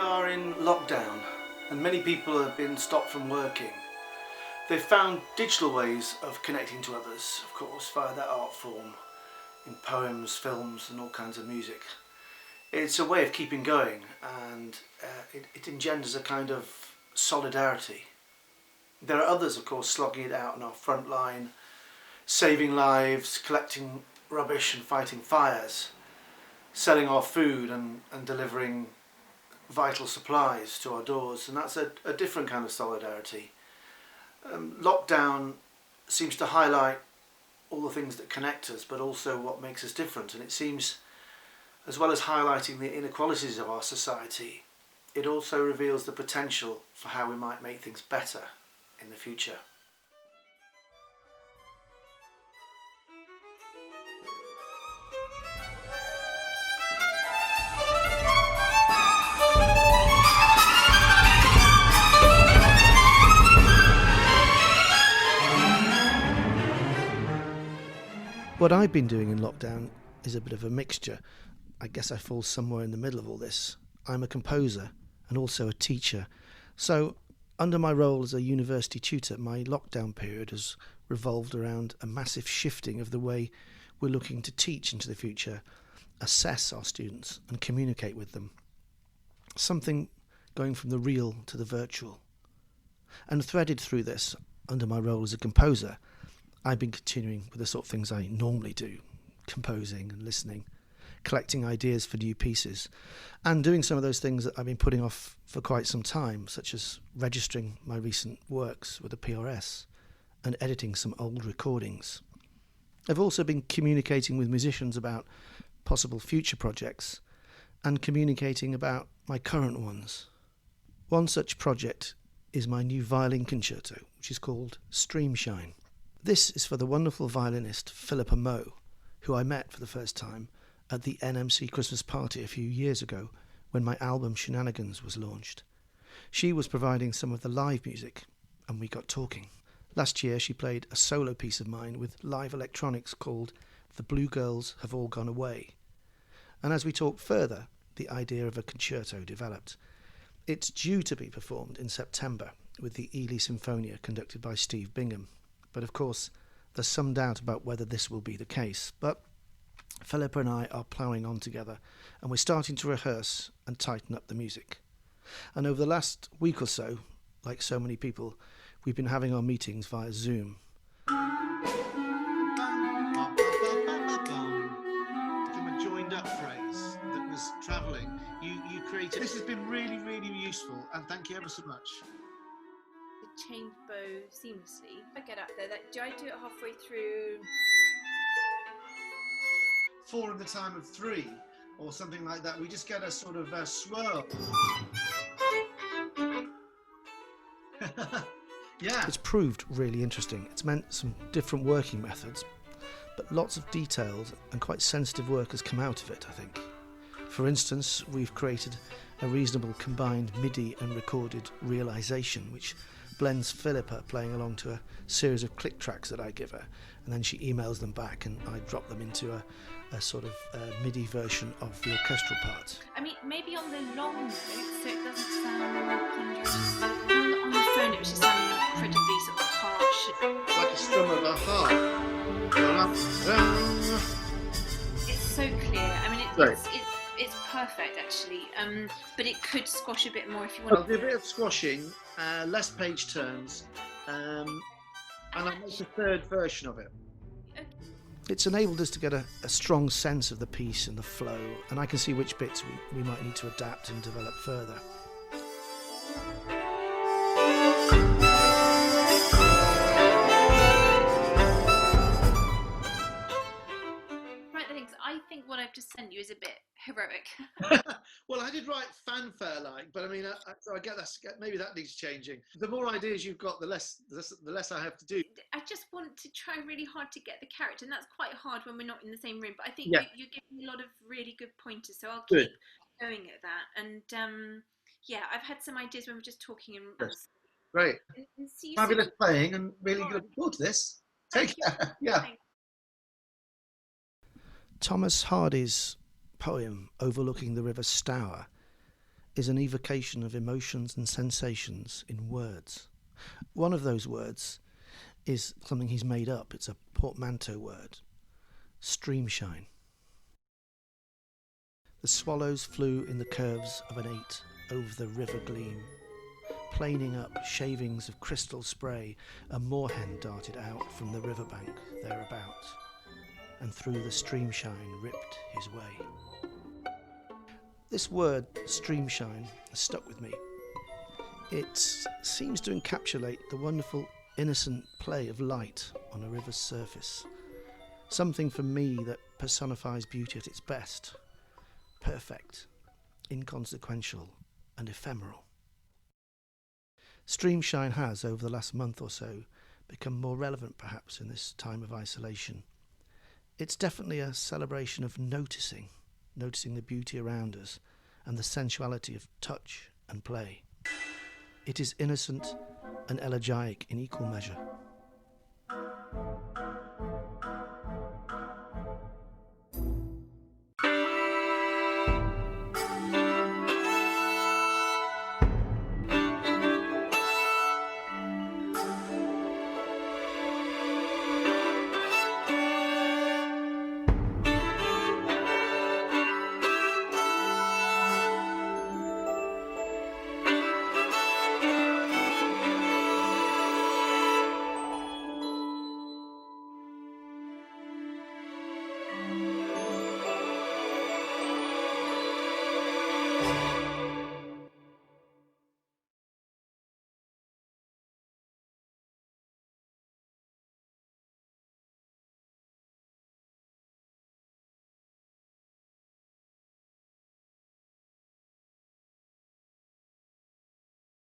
are in lockdown and many people have been stopped from working. They've found digital ways of connecting to others, of course, via their art form, in poems, films and all kinds of music. It's a way of keeping going, and it engenders a kind of solidarity. There are others, of course, slogging it out on our front line, saving lives, collecting rubbish and fighting fires, selling our food and delivering vital supplies to our doors, and that's a different kind of solidarity. Lockdown seems to highlight all the things that connect us, but also what makes us different, and it seems, as well as highlighting the inequalities of our society, it also reveals the potential for how we might make things better in the future. What I've been doing in lockdown is a bit of a mixture. I guess I fall somewhere in the middle of all this. I'm a composer and also a teacher. So under my role as a university tutor, my lockdown period has revolved around a massive shifting of the way we're looking to teach into the future, assess our students and communicate with them. Something going from the real to the virtual. And threaded through this, under my role as a composer, I've been continuing with the sort of things I normally do, composing and listening, collecting ideas for new pieces, and doing some of those things that I've been putting off for quite some time, such as registering my recent works with a PRS and editing some old recordings. I've also been communicating with musicians about possible future projects and communicating about my current ones. One such project is my new violin concerto, which is called Streamshine. This is for the wonderful violinist Phillipa Mo, who I met for the first time at the NMC Christmas party a few years ago when my album Shenanigans was launched. She was providing some of the live music, and we got talking. Last year she played a solo piece of mine with live electronics called The Blue Girls Have All Gone Away. And as we talked further, the idea of a concerto developed. It's due to be performed in September with the Ely Sinfonia conducted by Steve Bingham. But of course, there's some doubt about whether this will be the case. But Phillipa and I are ploughing on together, and we're starting to rehearse and tighten up the music. And over the last week or so, like so many people, we've been having our meetings via Zoom. From a joined up phrase that was travelling, you created. This has been really, really useful, and thank you ever so much. The chained bow seamlessly. I get up there. Do I do it halfway through? 4 in the time of 3, or something like that. We just get a sort of swirl. Yeah. It's proved really interesting. It's meant some different working methods, but lots of detailed and quite sensitive work has come out of it, I think. For instance, we've created a reasonable combined MIDI and recorded realisation, which blends Phillipa playing along to a series of click tracks that I give her, and then she emails them back and I drop them into a sort of MIDI version of the orchestral part. I mean, maybe on the long notes, so it doesn't sound ponderous. On the phone, it was just sounding incredibly sort of harsh. Like a strum of a harp. It's so clear. I mean, it's perfect actually. But it could squash a bit more if you want. I'll do a bit of squashing, less page turns, and I'll make a third version of it. It's enabled us to get a strong sense of the piece and the flow, and I can see which bits we might need to adapt and develop further. Right, thanks. I think what I've just sent you is a bit heroic. Well, I did write fanfare-like, but I mean, so I get that. Maybe that needs changing. The more ideas you've got, the less I have to do. I just want to try really hard to get the character, and that's quite hard when we're not in the same room. But I think you give me a lot of really good pointers, so I'll keep going at that. And yeah, I've had some ideas when we're just talking. And Great, fabulous playing, and really good forward to this. Take care. Yeah. Thanks. Thomas Hardy's poem Overlooking the River Stour is an evocation of emotions and sensations in words. One of those words is something he's made up. It's a portmanteau word. Streamshine. The swallows flew in the curves of an 8 over the river gleam. Planing up shavings of crystal spray, a moorhen darted out from the riverbank thereabout, and through the streamshine ripped his way. This word, streamshine, has stuck with me. It seems to encapsulate the wonderful, innocent play of light on a river's surface. Something for me that personifies beauty at its best. Perfect, inconsequential, and ephemeral. Streamshine has, over the last month or so, become more relevant perhaps in this time of isolation. It's definitely a celebration of noticing the beauty around us and the sensuality of touch and play. It is innocent and elegiac in equal measure.